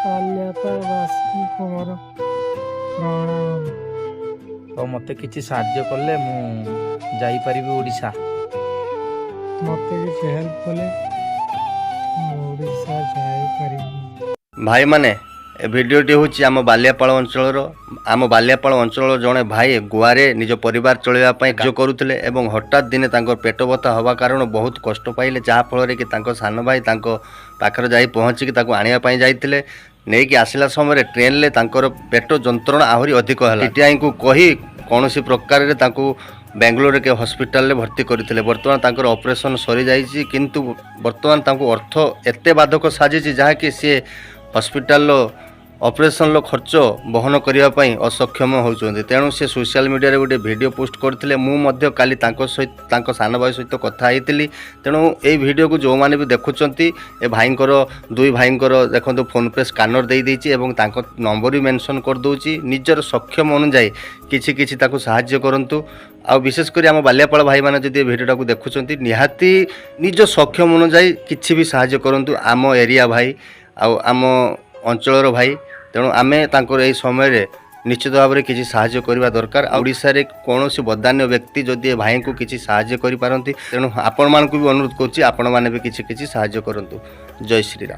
ବାଲ୍ୟାପାଳବାସୀ ମୋର ପ୍ରଣାମ। ଆଉ ମୋତେ କିଛି ସାହାଯ୍ୟ କଲେ ମୁଁ ଯାଇପାରିବି ଓଡ଼ିଶା। ମୋତେ କିଛି ହେଲ୍ପ କଲେ ମୁଁ ଓଡ଼ିଶା ଯାଇପାରିବି। ଭାଇମାନେ ଏ ଭିଡ଼ିଓଟି ହେଉଛି ଆମ ବାଲିଆପାଳ ଅଞ୍ଚଳର ଜଣେ ଭାଇ ଗୋଆରେ ନିଜ ପରିବାର ଚଳାଇବା ପାଇଁ କାର୍ଯ୍ୟ କରୁଥିଲେ ଏବଂ ହଠାତ୍ ଦିନେ ତାଙ୍କର ପେଟ ବଥା ହେବା କାରଣ ବହୁତ କଷ୍ଟ ପାଇଲେ, ଯାହାଫଳରେ କି ତାଙ୍କ ସାନ ଭାଇ ତାଙ୍କ ପାଖରେ ଯାଇ ପହଞ୍ଚିକି ତାକୁ ଆଣିବା ପାଇଁ ଯାଇଥିଲେ। ନେଇକି ଆସିଲା ସମୟରେ ଟ୍ରେନ୍ରେ ତାଙ୍କର ପେଟ ଯନ୍ତ୍ରଣା ଆହୁରି ଅଧିକ ହେଲା। ଟିଟିଆଇଙ୍କୁ କହି କୌଣସି ପ୍ରକାରରେ ତାଙ୍କୁ ବେଙ୍ଗଲୋରରେ ଏକ ହସ୍ପିଟାଲରେ ଭର୍ତ୍ତି କରିଥିଲେ। ବର୍ତ୍ତମାନ ତାଙ୍କର ଅପରେସନ୍ ସରିଯାଇଛି, କିନ୍ତୁ ବର୍ତ୍ତମାନ ତାଙ୍କୁ ଅର୍ଥ ଏତେ ବାଧକ ସାଜିଛି ଯାହାକି ସିଏ ହସ୍ପିଟାଲର ଅପରେସନର ଖର୍ଚ୍ଚ ବହନ କରିବା ପାଇଁ ଅସକ୍ଷମ ହେଉଛନ୍ତି। ତେଣୁ ସେ ସୋସିଆଲ ମିଡ଼ିଆରେ ଗୋଟେ ଭିଡ଼ିଓ ପୋଷ୍ଟ କରିଥିଲେ। ମୁଁ ମଧ୍ୟ କାଲି ତାଙ୍କ ସାନ ଭାଇ ସହିତ କଥା ହେଇଥିଲି। ତେଣୁ ଏଇ ଭିଡ଼ିଓକୁ ଯେଉଁମାନେ ବି ଦେଖୁଛନ୍ତି, ଏ ଭାଇଙ୍କର ଦୁଇ ଭାଇଙ୍କର ଦେଖନ୍ତୁ ଫୋନ୍ପେ ସ୍କାନର ଦେଇଦେଇଛି ଏବଂ ତାଙ୍କ ନମ୍ବର ବି ମେନସନ୍ କରିଦେଉଛି। ନିଜର ସକ୍ଷମ ଅନୁଯାୟୀ କିଛି ତାକୁ ସାହାଯ୍ୟ କରନ୍ତୁ। ଆଉ ବିଶେଷ କରି ଆମ ବାଲିଆପାଳ ଭାଇମାନେ ଯଦି ଏ ଭିଡ଼ିଓଟାକୁ ଦେଖୁଛନ୍ତି, ନିହାତି ନିଜ ସକ୍ଷମ ଅନୁଯାୟୀ କିଛି ବି ସାହାଯ୍ୟ କରନ୍ତୁ। ଆମ ଏରିଆ ଭାଇ ଆଉ ଆମ ଅଞ୍ଚଳର ଭାଇ, ତେଣୁ ଆମେ ତାଙ୍କର ଏହି ସମୟରେ ନିଶ୍ଚିତ ଭାବରେ କିଛି ସାହାଯ୍ୟ କରିବା ଦରକାର। ଓଡ଼ିଶାରେ କୌଣସି ବଦାନ୍ୟ ବ୍ୟକ୍ତି ଯଦି ଏ ଭାଇଙ୍କୁ କିଛି ସାହାଯ୍ୟ କରିପାରନ୍ତି, ତେଣୁ ଆପଣମାନଙ୍କୁ ବି ଅନୁରୋଧ କରୁଛି ଆପଣମାନେ ବି କିଛି ସାହାଯ୍ୟ କରନ୍ତୁ। ଜୟ ଶ୍ରୀରାମ।